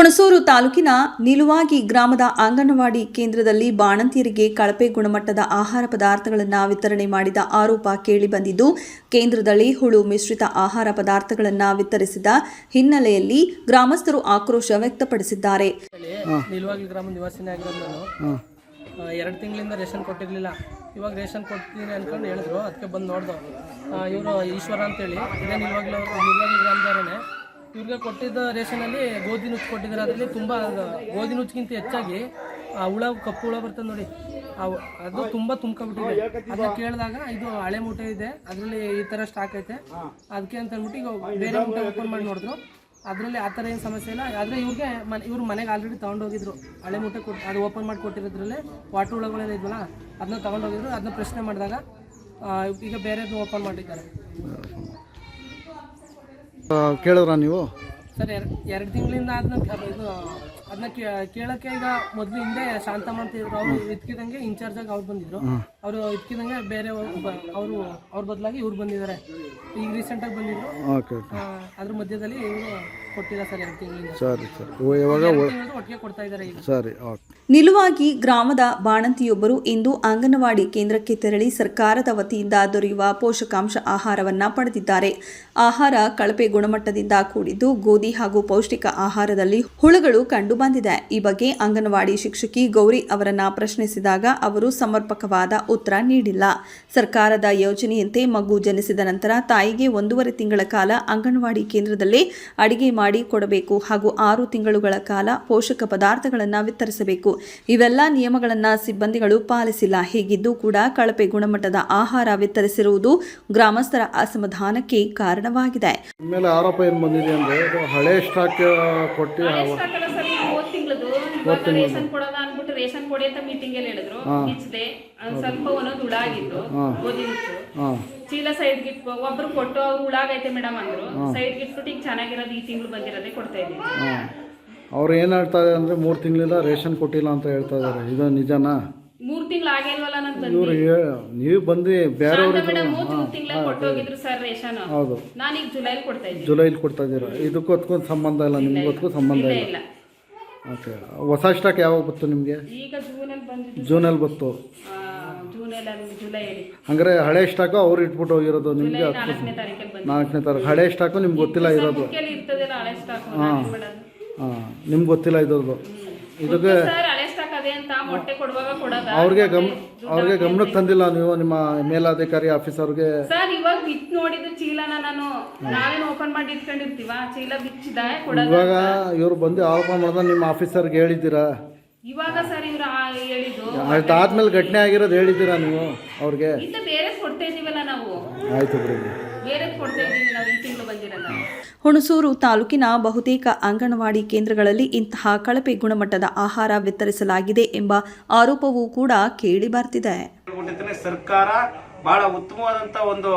ಹುಣಸೂರು ತಾಲೂಕಿನ ನಿಲುವಾಗಿ ಗ್ರಾಮದ ಅಂಗನವಾಡಿ ಕೇಂದ್ರದಲ್ಲಿ ಬಾಣಂತಿಯರಿಗೆ ಕಳಪೆ ಗುಣಮಟ್ಟದ ಆಹಾರ ಪದಾರ್ಥಗಳನ್ನು ವಿತರಣೆ ಮಾಡಿದ ಆರೋಪ ಕೇಳಿಬಂದಿದ್ದು, ಕೇಂದ್ರದಲ್ಲಿ ಹುಳು ಮಿಶ್ರಿತ ಆಹಾರ ಪದಾರ್ಥಗಳನ್ನು ವಿತರಿಸಿದ ಹಿನ್ನೆಲೆಯಲ್ಲಿ ಗ್ರಾಮಸ್ಥರು ಆಕ್ರೋಶ ವ್ಯಕ್ತಪಡಿಸಿದ್ದಾರೆ. ನಿಲುವಾಗಿ ಗ್ರಾಮ ನಿವಾಸಿನಾಗಿರೋದು ನಾನು 2 ತಿಂಗಳಿಂದ ರೇಷನ್ ಕೊಟ್ಟಿರಲಿಲ್ಲ. ಇವಾಗ ರೇಷನ್ ಕೊಡ್ತೀನಿ ಅನ್ಕೊಂಡು ಹೇಳಿದ್ರು. ಅದಕ್ಕೆ ಬಂದು ನೋಡ್ದು. ಇವರು ಈಶ್ವರ ಅಂತೇಳಿ ಇದೇ ನಿಲುವಾಗಿ ಗ್ರಾಮದವರೇ. ಇವ್ರಿಗೆ ಕೊಟ್ಟಿದ್ದ ರೇಷನಲ್ಲಿ ಗೋಧಿ ನುಚ್ಚು ಕೊಟ್ಟಿದ್ದಾರೆ. ಅದರಲ್ಲಿ ತುಂಬ ಗೋಧಿ ನುಚ್ಚಿಗಿಂತ ಹೆಚ್ಚಾಗಿ ಹುಳ, ಕಪ್ಪು ಹುಳ ಬರ್ತದೆ ನೋಡಿ, ಅದು ತುಂಬ ತುಂಬ್ಕೊಬಿಟ್ಟಿದೆ. ಅದನ್ನ ಕೇಳಿದಾಗ ಇದು ಹಳೆ ಮೂಟೆ ಇದೆ, ಅದರಲ್ಲಿ ಈ ಥರ ಸ್ಟಾಕ್ ಐತೆ, ಅದಕ್ಕೆ ಅಂತ ಅಂದ್ಬಿಟ್ಟು ಈಗ ಬೇರೆ ಮೂಟೆ ಓಪನ್ ಮಾಡಿ ನೋಡಿದ್ರು. ಅದರಲ್ಲಿ ಆ ಥರ ಏನು ಸಮಸ್ಯೆ ಇಲ್ಲ. ಆದರೆ ಇವ್ರ ಮನೆಗೆ ಆಲ್ರೆಡಿ ತೊಗೊಂಡೋಗಿದ್ರು. ಹಳೆ ಮೂಟೆ ಅದು ಓಪನ್ ಮಾಡಿ ಕೊಟ್ಟಿರೋದ್ರಲ್ಲೇ ವಾಟರ್ ಹುಳಗಳೆಲ್ಲ ಇದ್ವಲ್ಲ, ಅದನ್ನ ತೊಗೊಂಡೋಗಿದ್ರು. ಅದನ್ನ ಪ್ರಶ್ನೆ ಮಾಡಿದಾಗ ಈಗ ಬೇರೆದು ಓಪನ್ ಮಾಡಿದ್ದಾರೆ. ಕೇಳಿದ್ರ ನೀವು ಸರ್? 2 ತಿಂಗಳಿಂದ ಅದನ್ನ ಕೇಳೋಕ್ಕೆ ಈಗ ಮೊದಲು ಹಿಂದೆ ಶಾಂತಮ್ಮ ಅಂತ ಇದ್ರು. ಅವರು ಇದ್ಕಿದಂಗೆ ಇನ್ಚಾರ್ಜ್ ಆಗಿ ಅವ್ರು ಬಂದಿದ್ರು. ಅವರು ಇದ್ಕಿದಂಗೆ ಬೇರೆ ಅವ್ರ ಬದಲಾಗಿ ಇವ್ರು ಬಂದಿದ್ದಾರೆ. ಈಗ ರೀಸೆಂಟಾಗಿ ಬಂದಿದ್ರು. ಅದ್ರ ಮಧ್ಯದಲ್ಲಿ ಇವರು ಕೊಟ್ಟಿಲ್ಲ ಸರ್ 2 ತಿಂಗಳಿಂದ. ಸರಿ ಸರಿ, ಇವಾಗ ಒಟ್ಟಿಗೆ ಕೊಡ್ತಾ ಇದ್ದಾರೆ ಈಗ. ಸರಿ. ನಿಲುವಾಗಿ ಗ್ರಾಮದ ಬಾಣಂತಿಯೊಬ್ಬರು ಇಂದು ಅಂಗನವಾಡಿ ಕೇಂದ್ರಕ್ಕೆ ತೆರಳಿ ಸರ್ಕಾರದ ವತಿಯಿಂದ ದೊರೆಯುವ ಪೋಷಕಾಂಶ ಆಹಾರವನ್ನ ಪಡೆದಿದ್ದಾರೆ. ಆಹಾರ ಕಳಪೆ ಗುಣಮಟ್ಟದಿಂದ ಕೂಡಿದ್ದು, ಗೋಧಿ ಹಾಗೂ ಪೌಷ್ಟಿಕ ಆಹಾರದಲ್ಲಿ ಹುಳುಗಳು ಕಂಡು ಬಂದಿದೆ. ಈ ಬಗ್ಗೆ ಅಂಗನವಾಡಿ ಶಿಕ್ಷಕಿ ಗೌರಿ ಅವರನ್ನ ಪ್ರಶ್ನಿಸಿದಾಗ ಅವರು ಸಮರ್ಪಕವಾದ ಉತ್ತರ ನೀಡಿಲ್ಲ. ಸರ್ಕಾರದ ಯೋಜನೆಯಂತೆ ಮಗು ಜನಿಸಿದ ನಂತರ ತಾಯಿಗೆ 1.5 ತಿಂಗಳ ಕಾಲ ಅಂಗನವಾಡಿ ಕೇಂದ್ರದಲ್ಲೇ ಅಡಿಗೆ ಮಾಡಿ ಕೊಡಬೇಕು ಹಾಗೂ 6 ತಿಂಗಳುಗಳ ಕಾಲ ಪೋಷಕ ಪದಾರ್ಥಗಳನ್ನು ವಿತರಿಸಬೇಕು. ಇವೆಲ್ಲ ನಿಯಮಗಳನ್ನು ಸಿಬ್ಬಂದಿಗಳು ಪಾಲಿಸಿಲ್ಲ. ಹೀಗಿದ್ದು ಕೂಡ ಕಳಪೆ ಗುಣಮಟ್ಟದ ಆಹಾರ ವಿತರಿಸಿರುವುದು ಗ್ರಾಮಸ್ಥರ ಅಸಮಾಧಾನಕ್ಕೆ ಕಾರಣವಾಗಿದೆ. ಮೇಲೆ ಆರೋಪ ಏನು ಬಂದಿದೆ ಅಂದ್ರೆ ಹಳೆ ಸ್ಟಾಕ್ ಕೊಟ್ಟು ರೇಷನ್ ಕೊಡೋದ ಅನ್ಬಿಟ್ಟು ರೇಷನ್ ಕೊಡಿ ಅಂತ ಮೀಟಿಂಗ್ ಅಲ್ಲಿ ಹೇಳಿದ್ರು. ಇಚ್ದೆ ಸ್ವಲ್ಪ ಒಂದೊಂದು ಹುಳ ಆಗಿತ್ತು, ಗೋಧಿ ನುಚ್ಚು ಚೀಲ ಸೈಡ್ ಗಿಟ್ಟು ಒಬ್ರು ಕೊಟ್ಟು ಅವ್ರು ಹುಳಾಗೈತೆ ಮೇಡಮ್ ಅಂದ್ರು. ಸೈಡ್ ಗಿಟ್ಬಿಟ್ಟು ಈಗ ಚೆನ್ನಾಗಿರೋದು ಈ ತಿಂಗಳು ಬಂದಿರೋದೇ ಕೊಡ್ತಾ ಇದ್ದೀವಿ. ಅವ್ರು ಏನ್ ಹೇಳ್ತಾ ಇದ್ದಾರೆ ಅಂದ್ರೆ 3 ತಿಂಗಳಿಂದ ರೇಷನ್ ಕೊಟ್ಟಿಲ್ಲ ಅಂತ ಹೇಳ್ತಾ ಇದಾರೆ. ಇದು ನಿಜನಾ? 3 ತಿಂಗಳು ಆಗಿಲ್ವಲ್ಲ ನಾನು ನೀವು ಬಂದು ಬೇರೆ ಮೇಡಮ್ 3 ತಿಂಗಳ ಕೊಟ್ಟೋಗಿದ್ರು ಸರ್ ರೇಷನ್. ಹೌದು, ನಾನು ಈಗ ಜುಲೈಲಿ ಕೊಡ್ತಾ ಇದ್ದೀನಿ. ಜುಲೈಲಿ ಕೊಡ್ತಾ ಇದ್ದೀರಾ? ಇದಕ್ಕೂ ಅದಕ್ಕೂ ಸಂಬಂಧ ಇಲ್ಲ, ನಿಮ್ಗೊತ್ತು ಸಂಬಂಧ ಇಲ್ಲ. ಓಕೆ, ಹೊಸ ಸ್ಟಾಕ್ ಯಾವಾಗ ಬಂತು ನಿಮಗೆ? ಈಗ ಜೂನಲ್ಲಿ ಬಂತು. ಹಂಗಾರೆ ಹಳೆ ಸ್ಟಾಕು ಅವ್ರು ಇಟ್ಬಿಟ್ಟು ಹೋಗಿರೋದು ನಿಮಗೆ. 4ನೇ ತಾರೀಕು ಹಳೆ ಸ್ಟಾಕು ನಿಮ್ಗೆ ಗೊತ್ತಿಲ್ಲ ಇರೋದು. ಹಾಂ ಹಾಂ, ನಿಮ್ಗೆ ಗೊತ್ತಿಲ್ಲ ಇರೋದು. ಇದಕ್ಕೆ ಅವ್ರಿಗೆ ಗಮನಕ್ಕೆ ತಂದಿಲ್ಲ ನೀವು, ನಿಮ್ಮ ಮೇಲಾಧಿಕಾರಿ ಆಫೀಸರ್ಗೆ? ಸರ್ ಇವಾಗ ಬಿಚ್ಚಿ ನೋಡಿದ್ದು ಚೀಲನ ನಾನು ನಾವೇನು ಓಪನ್ ಮಾಡಿ ಇಟ್ಕೊಂಡಿರ್ತೀವ, ಚೀಲ ಬಿಚ್ಚಿದ ಇವಾಗ ಇವ್ರು ಬಂದು ಆರೋಪ ಮಾಡಿದ ನಿಮ್ಮ ಆಫೀಸರ್ಗೆ ಹೇಳಿದ್ದೀರಾ? ಇವಾಗ ಸರ್ ಇವ್ರು ಹೇಳಿದ್ದು ಅದಾದ್ಮೇಲೆ ಘಟನೆ ಆಗಿರೋದು ಹೇಳಿದ್ದೀರಾ ನೀವು ಅವ್ರಿಗೆ? ಇದು ಬೇರೆ ಕೊಡ್ತಾ ಇದೀವಲ್ಲ ನಾವು. ಆಯ್ತು ಬಿಡಿ, ಬೇರೆ ಕೊಡ್ತಾ ಇದೀವಿ ನಾವು. ಈ ತಿಂಗಳು ಬಂದಿರಲ್ಲ. ಹುಣಸೂರು ತಾಲೂಕಿನ ಬಹುತೇಕ ಅಂಗನವಾಡಿ ಕೇಂದ್ರಗಳಲ್ಲಿ ಇಂತಹ ಕಳಪೆ ಗುಣಮಟ್ಟದ ಆಹಾರ ವಿತರಿಸಲಾಗಿದೆ ಎಂಬ ಆರೋಪವೂ ಕೂಡ ಕೇಳಿ ಬರ್ತಿದೆ. ಸರ್ಕಾರ ಬಹಳ ಉತ್ತಮವಾದಂತ ಒಂದು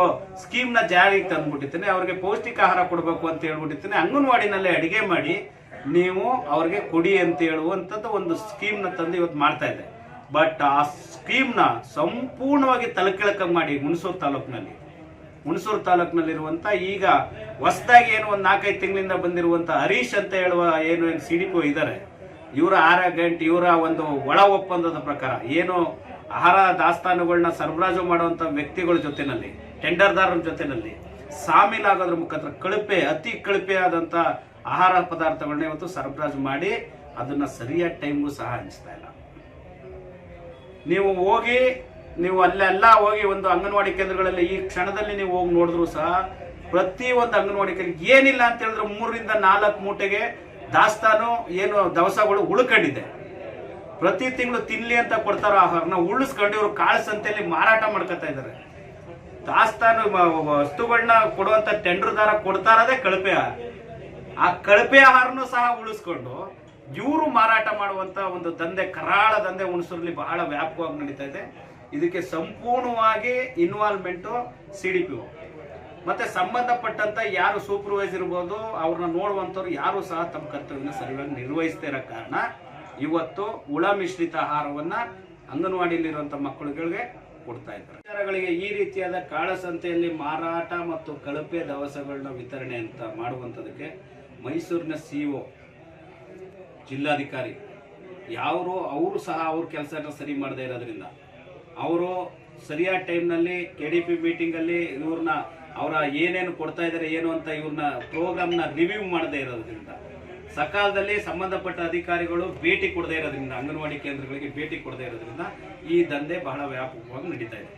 ಸ್ಕೀಮ್ ನ ಜಾರಿಗೆ ತಂದ್ಬಿಟ್ಟಿದ್ದೇನೆ. ಅವ್ರಿಗೆ ಪೌಷ್ಟಿಕ ಆಹಾರ ಕೊಡಬೇಕು ಅಂತ ಹೇಳ್ಬಿಟ್ಟಿದ್ದೇನೆ. ಅಂಗನವಾಡಿನಲ್ಲೇ ಅಡಿಗೆ ಮಾಡಿ ನೀವು ಅವ್ರಿಗೆ ಕೊಡಿ ಅಂತ ಹೇಳುವಂಥದ್ದು ಒಂದು ಸ್ಕೀಮ್ ನ ತಂದು ಇವತ್ತು ಮಾಡ್ತಾ ಇದೆ. ಬಟ್ ಆ ಸ್ಕೀಮ್ ನ ಸಂಪೂರ್ಣವಾಗಿ ತಲೆಕೆಳಕ ಮಾಡಿ ಹುಣಸೂರು ತಾಲೂಕಿನಲ್ಲಿರುವಂತ ಈಗ ಹೊಸದಾಗಿ ಏನು ಒಂದು 4-5 ತಿಂಗಳಿಂದ ಬಂದಿರುವಂತ ಹರೀಶ್ ಅಂತ ಹೇಳುವ ಏನು CDPO ಇದ್ದಾರೆ, ಇವರ ಆರ್ಗ್ಯುಮೆಂಟ್, ಇವರ ಒಂದು ಒಳ ಒಪ್ಪಂದದ ಪ್ರಕಾರ ಏನು ಆಹಾರ ದಾಸ್ತಾನುಗಳನ್ನ ಸರಬರಾಜು ಮಾಡುವಂತ ವ್ಯಕ್ತಿಗಳ ಜೊತೆನಲ್ಲಿ, ಟೆಂಡರ್ದಾರರ ಜೊತೆನಲ್ಲಿ ಸಾಮೀಲಾಗೋದ್ರ ಮುಖಾಂತರ ಅತಿ ಕಳಪೆ ಆದಂತ ಆಹಾರ ಪದಾರ್ಥಗಳನ್ನ ಇವತ್ತು ಸರಬರಾಜು ಮಾಡಿ ಅದನ್ನ ಸರಿಯಾದ ಟೈಮ್ಗೂ ಸಹ ಹಂಚ್ತಾ ಇಲ್ಲ. ನೀವು ಅಲ್ಲೆಲ್ಲ ಹೋಗಿ ಒಂದು ಅಂಗನವಾಡಿ ಕೇಂದ್ರಗಳಲ್ಲಿ ಈ ಕ್ಷಣದಲ್ಲಿ ನೀವು ಹೋಗಿ ನೋಡಿದ್ರು ಸಹ ಪ್ರತಿ ಒಂದು ಅಂಗನವಾಡಿ ಕೇಂದ್ರ ಏನಿಲ್ಲ ಅಂತ ಹೇಳಿದ್ರೆ 3 ರಿಂದ 4 ಮೂಟೆಗೆ ದಾಸ್ತಾನು ಏನು ದವಸಗಳು ಉಳ್ಕೊಂಡಿದೆ. ಪ್ರತಿ ತಿಂಗಳು ತಿನ್ಲಿ ಅಂತ ಕೊಡ್ತಾರೋ ಆಹಾರನ ಉಳಿಸ್ಕೊಂಡು ಇವರು ಕಾಳು ಸಂತೆಯಲ್ಲಿ ಮಾರಾಟ ಮಾಡ್ಕೊತಾ ಇದ್ದಾರೆ. ದಾಸ್ತಾನು ವಸ್ತುಗಳನ್ನ ಕೊಡುವಂತ ಟೆಂಡರ್ದಾರ ಕೊಡ್ತಾ ಇರೋದೇ ಕಳಪೆ ಆಹಾರ. ಆ ಕಳಪೆ ಆಹಾರನೂ ಸಹ ಉಳಿಸ್ಕೊಂಡು ಇವರು ಮಾರಾಟ ಮಾಡುವಂತ ಒಂದು ದಂಧೆ, ಕರಾಳ ದಂಧೆ ಹುಣಸೂರಲ್ಲಿ ಬಹಳ ವ್ಯಾಪಕವಾಗಿ ನಡೀತಾ ಇದೆ. ಇದಕ್ಕೆ ಸಂಪೂರ್ಣವಾಗಿ ಇನ್ವಾಲ್ವ್ಮೆಂಟ್ CDPO ಮತ್ತೆ ಸಂಬಂಧಪಟ್ಟಂತ ಯಾರು ಸೂಪರ್ವೈಸರ್ ಇರ್ಬೋದು, ಅವ್ರನ್ನ ನೋಡುವಂತವ್ರು ಯಾರು ಸಹ ತಮ್ಮ ಕರ್ತವ್ಯನ ಸರಿಯಾಗಿ ನಿರ್ವಹಿಸ್ತಾ ಇರೋ ಕಾರಣ ಇವತ್ತು ಹುಳ ಮಿಶ್ರಿತ ಆಹಾರವನ್ನ ಅಂಗನವಾಡಿಯಲ್ಲಿರುವಂತ ಮಕ್ಕಳುಗಳಿಗೆ ಕೊಡ್ತಾ ಇದ್ದಾರೆ. ಈ ರೀತಿಯಾದ ಕಾಳಸಂತೆಯಲ್ಲಿ ಮಾರಾಟ ಮತ್ತು ಕಳಪೆ ದವಸಗಳನ್ನ ವಿತರಣೆ ಅಂತ ಮಾಡುವಂತದಕ್ಕೆ ಮೈಸೂರಿನ CEO ಜಿಲ್ಲಾಧಿಕಾರಿ ಅವರು ಸಹ ಅವ್ರ ಕೆಲಸನ ಸರಿ ಮಾಡದೇ ಇರೋದ್ರಿಂದ, ಅವರು ಸರಿಯಾದ ಟೈಮ್ನಲ್ಲಿ KDP ಮೀಟಿಂಗಲ್ಲಿ ಇವ್ರನ್ನ ಅವರ ಏನೇನು ಕೊಡ್ತಾ ಇದ್ದಾರೆ ಏನು ಅಂತ ಇವ್ರನ್ನ ಪ್ರೋಗ್ರಾಮ್ನ ರಿವ್ಯೂ ಮಾಡದೇ ಇರೋದ್ರಿಂದ, ಸಕಾಲದಲ್ಲಿ ಸಂಬಂಧಪಟ್ಟ ಅಧಿಕಾರಿಗಳು ಭೇಟಿ ಕೊಡದೇ ಇರೋದ್ರಿಂದ, ಅಂಗನವಾಡಿ ಕೇಂದ್ರಗಳಿಗೆ ಭೇಟಿ ಕೊಡದೇ ಇರೋದ್ರಿಂದ ಈ ದಂಧೆ ಬಹಳ ವ್ಯಾಪಕವಾಗಿ ನಡೀತಾ ಇದೆ.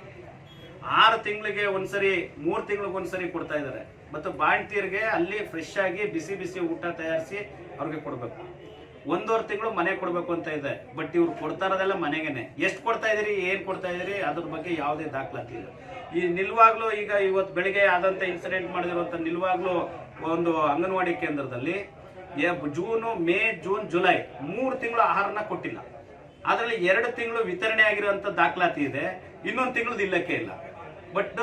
6 ತಿಂಗಳಿಗೆ ಒಂದ್ಸರಿ 3 ತಿಂಗಳಿಗೆ ಒಂದ್ಸರಿ ಕೊಡ್ತಾ ಇದ್ದಾರೆ. ಮತ್ತು ಬಾಣ್ತಿಯರಿಗೆ ಅಲ್ಲಿ ಫ್ರೆಶ್ ಆಗಿ ಬಿಸಿ ಬಿಸಿ ಊಟ ತಯಾರಿಸಿ ಅವ್ರಿಗೆ ಕೊಡಬೇಕು. 1.5 ತಿಂಗಳು ಮನೆ ಕೊಡಬೇಕು ಅಂತ ಇದೆ. ಬಟ್ ಇವ್ರು ಕೊಡ್ತಾ ಇರೋದೆಲ್ಲ ಮನೆಗೇನೆ. ಎಷ್ಟು ಕೊಡ್ತಾ ಇದೀರಿ, ಏನು ಕೊಡ್ತಾ ಇದೀರಿ ಅದ್ರ ಬಗ್ಗೆ ಯಾವುದೇ ದಾಖಲಾತಿ ಇಲ್ಲ. ಈ ನಿಲ್ವಾಗ್ಲೂ ಈಗ ಇವತ್ತು ಬೆಳಿಗ್ಗೆ ಆದಂಥ ಇನ್ಸಿಡೆಂಟ್ ಮಾಡಿದಿರುವಂಥ ನಿಲ್ವಾಗ್ಲೂ ಒಂದು ಅಂಗನವಾಡಿ ಕೇಂದ್ರದಲ್ಲಿ ಜೂನು, ಮೇ, ಜೂನ್, ಜುಲೈ 3 ತಿಂಗಳು ಆಹಾರನ ಕೊಟ್ಟಿಲ್ಲ. ಅದರಲ್ಲಿ 2 ತಿಂಗಳು ವಿತರಣೆ ಆಗಿರುವಂಥ ದಾಖಲಾತಿ ಇದೆ, ಇನ್ನೊಂದು ತಿಂಗಳದ್ದು ಇಲ್ಲಕ್ಕೆ ಇಲ್ಲ. ಬಟ್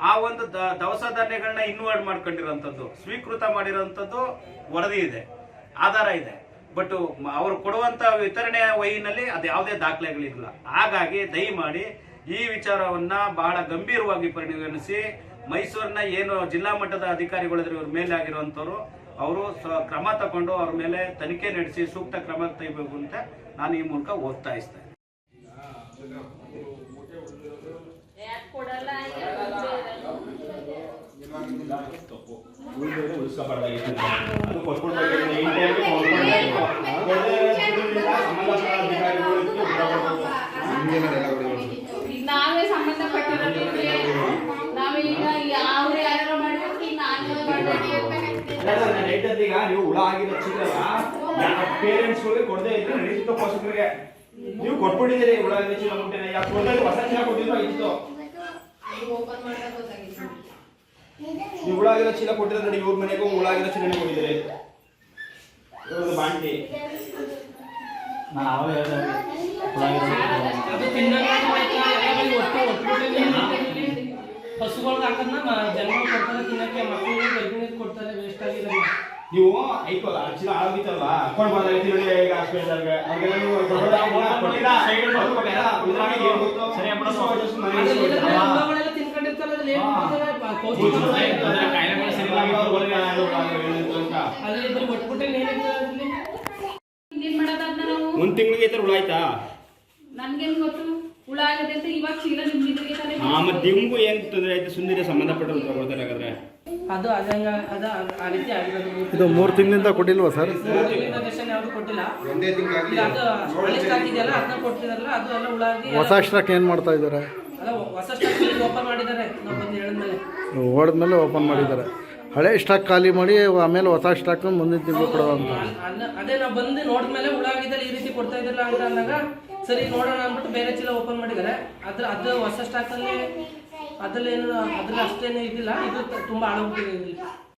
ಆ ಒಂದು ದವಸ ಧಾನ್ಯಗಳನ್ನ ಇನ್ವರ್ಟ್ ಮಾಡ್ಕೊಂಡಿರೋಂಥದ್ದು, ಸ್ವೀಕೃತ ಮಾಡಿರೋಂಥದ್ದು ವರದಿ ಇದೆ, ಆಧಾರ ಇದೆ. ಬಟ್ ಅವರು ಕೊಡುವಂಥ ವಿತರಣೆಯ ವಹಿನಲ್ಲಿ ಅದು ಯಾವುದೇ ದಾಖಲೆಗಳಿಲ್ಲ. ಹಾಗಾಗಿ ದಯಮಾಡಿ ಈ ವಿಚಾರವನ್ನ ಬಹಳ ಗಂಭೀರವಾಗಿ ಪರಿಗಣಿಸಿ ಮೈಸೂರಿನ ಏನು ಜಿಲ್ಲಾ ಮಟ್ಟದ ಅಧಿಕಾರಿಗಳಿದ್ರೆ ಇವ್ರ ಮೇಲೆ ಆಗಿರುವಂಥವ್ರು ಅವರು ಕ್ರಮ ತಗೊಂಡು ಅವ್ರ ಮೇಲೆ ತನಿಖೆ ನಡೆಸಿ ಸೂಕ್ತ ಕ್ರಮ ತೆಗಿಬೇಕು ಅಂತ ನಾನು ಈ ಮೂಲಕ ಒತ್ತಾಯಿಸ್ತೇನೆ. ನಾವೇ ಸಂಬಂಧಪಟ್ಟಿರೋದಿದ್ರೆ ನಾವೇ ಈಗ ಅವ್ರು ಯಾರು ಮಾಡ್ಬೇಕು, ಈಗ ನಾವೇ ಈಗ ನೀವು ಹುಳ ಆಗಿರೋ ಚಿತ್ರನ ಪೇರೆಂಟ್ಸ್ಗಳಿಗೆ ಕೊಡದೇ ಇದ್ರೆ ನಡೀತಿತ್ತು, ಪೋಷಕರಿಗೆ ನೀವು ಕೊಟ್ಬಿಟ್ಟಿದ್ದೀರಿ ಹುಳ ಆಗಿರೋ ಚೀಲ ಮುಟ್ಟೆ ಯಾಕೆ ಕೊಡೋದು, ಹೊಸ ಚೀಲ ಕೊಟ್ಟಿದ್ರು ಇತ್ತು. ನೀವು ಹುಳ ಆಗಿರೋ ಚೀಲ ಕೊಟ್ಟಿದ್ರೆ ನೋಡಿ, ಇವ್ರ ಮನೆಗೂ ಹುಳ ಆಗಿರೋ ಚೀಲನೇ ಕೊಟ್ಟಿದ್ದೀರಿ. ಇವ್ರದ್ದು ಬಾಂಟಿ ಅದು ಹಸುಗಳಿಗೆ ಹಾಕೋದನ್ನ ಜನಗಳು ಕೊಡ್ತಾರೆ ತಿನ್ನಕ್ಕೆ, ಮಕ್ಕಳಿಗೆ ಗರ್ಭಿಣಿಗೆ ಕೊಡ್ತಾರೆ, ವೇಸ್ಟ್ ಆಗಿದೆ. ನೀವು ಐಕೋ ಚೀಲ ಆಗೋಗಿತ್ತಲ್ಲ ಕೊಡ್ಬಾರ್ದಾಗಿತ್ತು ನೋಡಿ. ಈಗ ಹಾಸ್ಪಿಟಲ್ಗೆ ಒಂದ್ ತಿಂಗಳಿಗೆ ಈ ತರ ಹುಳ ಆಯ್ತಾ? ನನ್ಗೇನ್ ಗೊತ್ತು ಹುಳ ಆಗದೆ ಅಂತ. ಇವಾಗ ಚೀಲ ನಿಮ್ಗಿದ್ರೆ ಮತ್ತೆ ನಿಮ್ಗೂ ಏನ್ ತೊಂದರೆ ಆಯ್ತು? ಸುಂದರ ಸಂಬಂಧಪಟ್ಟ ಕೊಡ್ತಾರೆ ಹಾಗಾದ್ರೆ. ಅದು ಅದಂಗ ಅದು ಆ ರೀತಿ ಆಗಿರೋದು. ಇದು 3 ತಿಂಗಳಿಂದ ಕೊಟ್ಟಿಲ್ವಾ ಸರ್? 3 ತಿಂಗಳಿಂದ ರೇಷನ್ ಯಾವುದು ಕೊಟ್ಟಿಲ್ಲ. ಅದು ಹಳೆ ಸ್ಟಾಕ್ ಇದೆಯಲ್ಲ ಅದನ್ನ ಕೊಡ್ತಿದಾರಲ್ಲ, ಅದು ಎಲ್ಲ ಹುಳ ಆಗಿ ಹೊಸ ಸ್ಟಾಕ್ ಏನು ಮಾಡ್ತಾ ಇದ್ದಾರೆ? ಅಲ್ಲ, ಹೊಸ ಸ್ಟಾಕ್ ಓಪನ್ ಮಾಡಿದ್ದಾರೆ. ನಾವು ಬಂದು ಹೇಳಿದ್ಮೇಲೆ ಓಡಿದ್ಮೇಲೆ ಓಪನ್ ಮಾಡಿದ್ದಾರೆ. ಹಳೆ ಸ್ಟಾಕ್ ಖಾಲಿ ಮಾಡಿ ಆಮೇಲೆ ಹೊಸ ಸ್ಟಾಕ್ ಮುಂದಿನ ತಿಂಗಳು ಕೊಡೋ ಅಂತ. ಅದೇ ನಾವು ಬಂದು ನೋಡಿದ್ಮೇಲೆ ಹುಳ ಆಗಿದ್ದಲ್ಲಿ ಈ ರೀತಿ ಕೊಡ್ತಾ ಇದ್ದಿಲ್ಲ ಅಂತ ಅಂದಾಗ ಸರಿ ನೋಡೋಣ ಅಂದ್ಬಿಟ್ಟು ಬೇರೆ ಚೀಲ ಓಪನ್ ಮಾಡಿದ್ದಾರೆ. ಅದು ಹೊಸ ಸ್ಟಾಕಲ್ಲಿ ಅದ್ರಲ್ಲಿ ಅಷ್ಟೇನು ಇದಿಲ್ಲ, ಇದು ತುಂಬ ಹಳೋಗ್ಬಿಟ್ಟಿದೆ.